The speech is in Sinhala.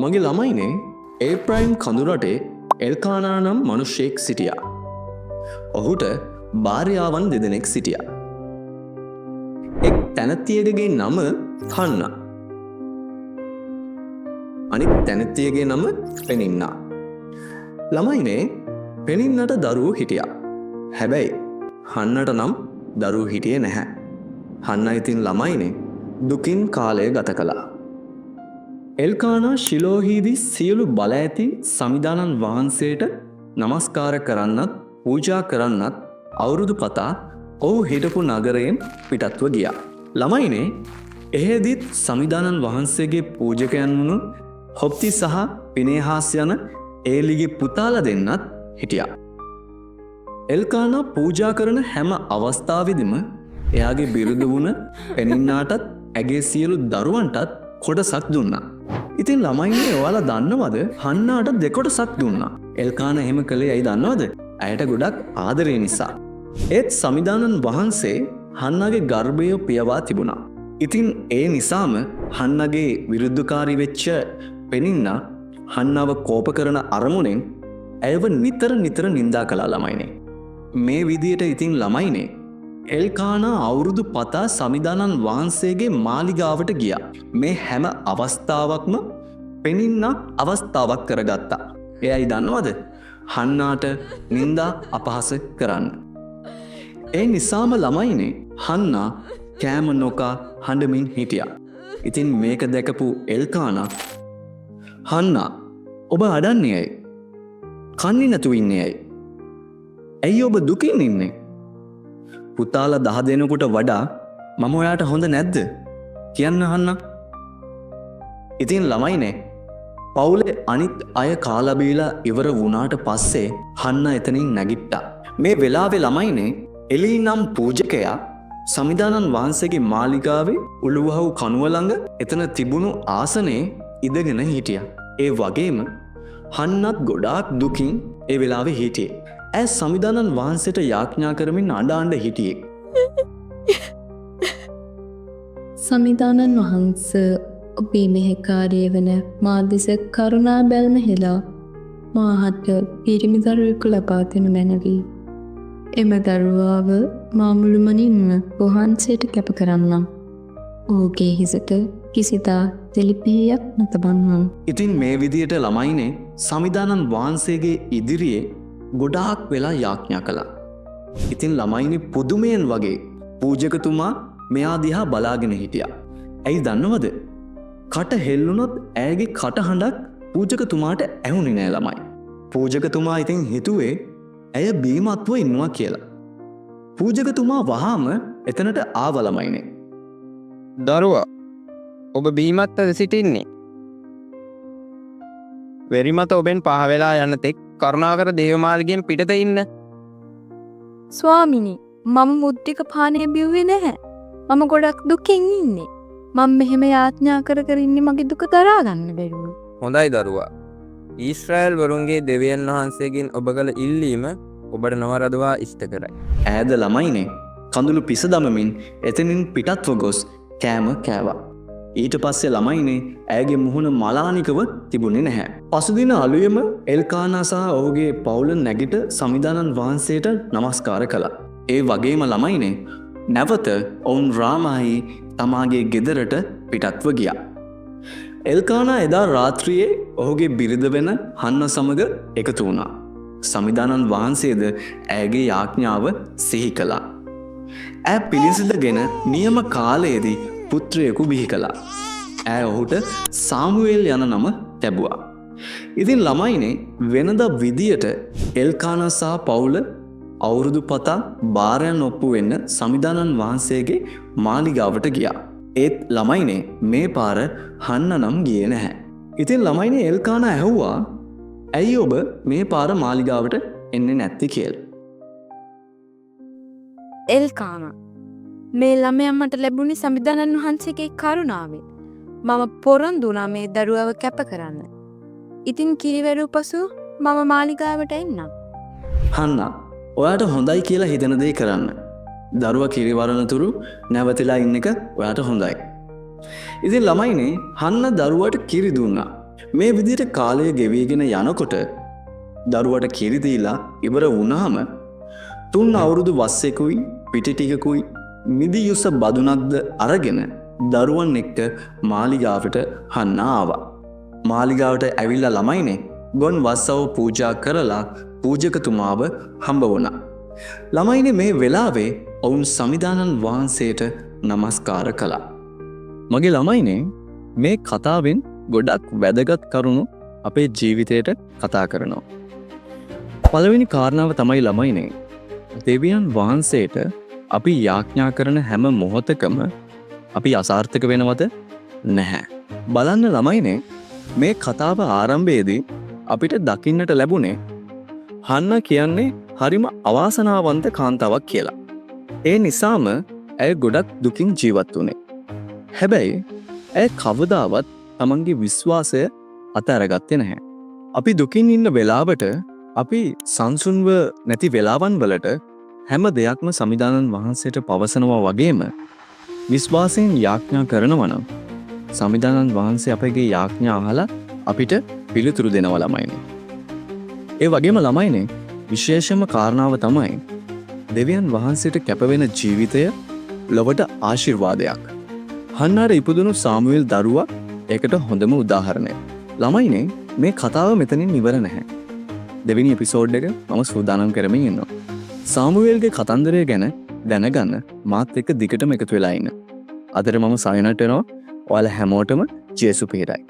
මගේ ළමයිනේ ඒප්‍රයිම් කඳුරටේ එල්කානා නම් මනුෂ්‍යයෙක් සිටියා. ඔහුට භාර්යාවන් දෙදෙනෙක් සිටියා. එක් තැනැත්තියකගේ නම හන්නා. අනිත් තැනැත්තියගේ නම පෙනින්නා. ළමයිනේ පෙනින්නට දරුවෝ හිටියා. හැබැයි හන්නට නම් දරුවෝ හිටියේ නැහැ. හන්නා ඉතින් ළමයිනේ දුකින් කාලය ගත කළා. එල්කානා ශිලෝහිදී සියලු බල ඇති සමිදානන් වහන්සේට නමස්කාර කරන්නත් පූජා කරන්නත් අවුරුදු පතා ඔහු හිටපු නගරයෙන් පිටත්ව ගියා. ළමයිනේ එහෙදිත් සමිදානන් වහන්සේගේ පූජකයන් වුණු හොප්ති සහ පිනේහාස් යන ඒලිගේ පුතාලා දෙන්නත් හිටියා. එල්කානා පූජා කරන හැම අවස්ථාවෙදිම එයාගේ බිරුද වුණ පෙනින්නාටත් ඇගේ සියලු දරුවන්ටත් කොටසක් දුන්නා. ඉතින් ළමයිනේ ඔයාලා දන්නවද හන්නාට දෙකොටසක් දුන්නා. එල්කානා එහෙම කළේ ඇයි දන්නවද? ඇයට ගොඩක් ආදරේ නිසා. ඒත් සමිදානන් වහන්සේ හන්නාගේ ගර්භය පියවා තිබුණා. ඉතින් ඒ නිසාම හන්නගේ විරුද්ධකාරී වෙච්ච පෙනින්නා හන්නව කෝප කරන අරමුණෙන් ඇයව නිතර නින්දා කළා ළමයිනේ. මේ විදියට ඉතින් ළමයිනේ එල්කානා අවුරුදු පතා සමිදානන් වහන්සේගේ මාලිගාවට ගියා. මේ හැම අවස්ථාවක්ම පෙනින්නා අවස්ථාවක් කරගත්තා. එයයි දන්නවද? හන්නාට නින්දා අපහාස කරන්න. ඒ නිසාම ළමයිනේ හන්නා කෑම නොකා හඬමින් හිටියා. ඉතින් මේක දැකපු එල්කානා හන්නා ඔබ අඩන්නේ ඇයි? කන්නේ නැතුව ඉන්නේ ඇයි? ඇයි ඔබ දුකින් ඉන්නේ? පුතාලා 10 දෙනෙකුට වඩා මම ඔයාට හොඳ නැද්ද? කියන්න හන්නා. ඉතින් ළමයිනේ පවුලේ අනිත් අය කාලා බීලා ඉවර වුණාට පස්සේ හන්නා එතනින් නැගිට්ටා. මේ වෙලාවේ ළමයිනේ එලී නම් පූජකයා සමිදානන් වහන්සේගේ මාලිගාවේ උළුවහව් කණුව ළඟ එතන තිබුණු ආසනයේ ඉඳගෙන හිටියා. ඒ වගේම හන්නත් ගොඩාක් දුකින් ඒ වෙලාවේ හිටියේ. ඇය සමිදානන් වහන්සේට යාඥා කරමින් අඬ හිටියේ. සමිදානන් වහන්ස ඔබේ මෙහෙකාරය වන මා දෙස කරුණා බැල්ම හෙලා මාහට පිරිමි දරුවෙකු ලබා දෙනු මැනවි. එම දරුවාව මා මුළුමනින්ම වහන්සේට කැප කරන්නම්. ඔහුගේ හිසට කිසිදා දෙලිපියක් නොතබන්නම්. ඉතින් මේ විදියට ළමයිනේ සමිදානන් වහන්සේගේ ඉදිරියේ ගොඩාක් වෙලා යාඥා කළා. ඉතින් ළමයිනේ පුදුමයෙන් වගේ පූජකතුමා මෙයා දිහා බලාගෙන හිටියා. ඇයි දන්නවද? කට හෙල්ලුනොත් ඇයගේ කටහඬක් පූජකතුමාට ඇහුනේ නෑ ළමයි. පූජකතුමා ඉතින් හිතුවේ ඇය බීමත්ව ඉන්නවා කියලා. පූජකතුමා වහාම එතනට ආව ළමයිනේ. දරුවා ඔබ බීමත්වද සිටින්නේ? වෙරිමත ඔබෙන් පහවෙලා යන තෙක් කරුණාකර දේවමාර්ගයෙන් පිටත ඉන්න. ස්වාමිනී මම මුද්දික පානය බිව්වේ නැහැ. මම ගොඩක් දුකින් ඉන්නේ. මම මෙහෙම යාඥා කර ඉන්නේ මගේ දුක දරා ගන්න බැරුව. හොඳයි දරුවා. ඊශ්‍රායල් වරුන්ගේ දෙවියන් වහන්සේගෙන් ඔබ කළ ඉල්ලීම ඔබට නවරදවා ඉෂ්ට කරයි. ඈද ළමයිනේ කඳුළු පිස දමමින් එතනින් පිටත්ව ගොස් කෑම කෑවා. ඊට පස්සේ ළමයිනේ ඇයගේ මුහුණ මලානිකව තිබුණේ නැහැ. පසුදින අලුයම එල්කානා සහ ඔහුගේ පවුල නැගිට සමිදානන් වහන්සේට නමස්කාර කළා. ඒ වගේම ළමයිනේ නැවත ඔවුන් රාමායි තමාගේ ගෙදරට පිටත්ව ගියා. එල්කානා එදා රාත්‍රියේ ඔහුගේ බිරිඳ වෙන හන්න සමග එකතු වුණා. සමිදානන් වහන්සේද ඇයගේ යාඥාව සිහි කළා. ඇය පිළිසිඳගෙන නියම කාලයේදී පුත්‍රයෙකු බිහි කළා. ඇය ඔහුට සාමුවෙල් යන නම තැබුවා. ඉතින් ළමයිනේ වෙනද විදියට එල්කානා සහ පවුල අවුරුදු පතා බාරයන් ඔප්පු වෙන්න සමිදානන් වහන්සේගේ මාලිගාවට ගියා. ඒත් ළමයිනේ මේ පාර හන්න නම් ගියේ නැහැ. ඉතින් ළමයිනේ එල්කානා ඇහුවා ඇයි ඔබ මේ පාර මාලිගාවට එන්නේ නැත්තේ කියලා. එල්කානා මේ ළමයා මට ලැබුණේ සමිදානන් වහන්සේගේ කරුණාවෙන්. මම පොරොන්දු වුණා මේ දරුවව කැප කරන්න. ඉතින් කිරිවැරු පසු මම මාලිගාවට එන්නම්. හන්නා ඔයාට හොඳයි කියලා හිතන දේ කරන්න. දරුවා කිරිවරණතුරු නැවතිලා ඉන්න එක ඔයාට හොඳයි. ඉතින් ළමයිනේ හන්න දරුවට කිරි දුන්නා. මේ විදිහට කාලය ගෙවීගෙන යනකොට දරුවට කිරි දීලා ඉවර වුණාම 3 අවුරුදු වස්සෙකුයි පිටි ටිකකුයි මිදියුස බදුනක්ද අරගෙන දරුවන් එක්ක මාලිගාවට හන්න ආවා. මාලිගාවට ඇවිල්ලා ළමයිනේ ගොන් වස්සව පූජා කරලා පූජකතුමාව හම්බ වුණා. ළමයිනේ මේ වෙලාවේ ඔවුන් සමිදානන් වහන්සේට නමස්කාර කළා. මගේ ළමයිනේ මේ කතාවෙන් ගොඩක් වැදගත් කරුණු අපේ ජීවිතයට කතා කරනවා. පළවෙනි කාරණාව තමයි ළමයිනේ දෙවියන් වහන්සේට අපි යාඥා කරන හැම මොහොතකම අපි අසාර්ථක වෙනවද නැහැ. බලන්න ළමයිනේ මේ කතාව ආරම්භයේදී අපිට දකින්නට ලැබුණේ හන්න කියන්නේ හරිම අවාසනාවන්ත කාන්තාවක් කියලා. ඒ නිසාම ඇය ගොඩක් දුකින් ජීවත් වුණේ. හැබැයි ඇය කවදාවත් තමන්ගේ විශ්වාසය අතහැරගත්තේ නැහැ. අපි දුකින් ඉන්න වෙලාවට අපි සංසුන්ව නැති වෙලාවන් වලට හැම දෙයක්ම සමිදානන් වහන්සේට පවසනවා වගේම විශ්වාසයෙන් යාඥා කරනවා නම් සමිදානන් වහන්සේ අපගේ යාඥා අහලා අපිට පිළිතුරු දෙනවා ළමයිනේ. ඒ වගේම ළමයිනේ විශේෂම කාරණාව තමයි දෙවියන් වහන්සේට කැපවෙන ජීවිතය ලොවට ආශිර්වාදයක්. හන්නාට ඉපදුණු සාමුවෙල් දරුවා ඒකට හොඳම උදාහරණය. ළමයිනේ මේ කතාව මෙතනින් ඉවර නැහැ. දෙවෙනි එපිසෝඩ් එක මම සූදානම් කරමින් ඉන්නවා. සාමුවෙල්ගේ කතන්දරය ගැන දැනගන්න මාත් එක්ක දිගටම එකතු වෙලා ඉන්න. අදට මම සයනට වෙනවා. ඔයාලා හැමෝටම ජේසු පිහිටයි.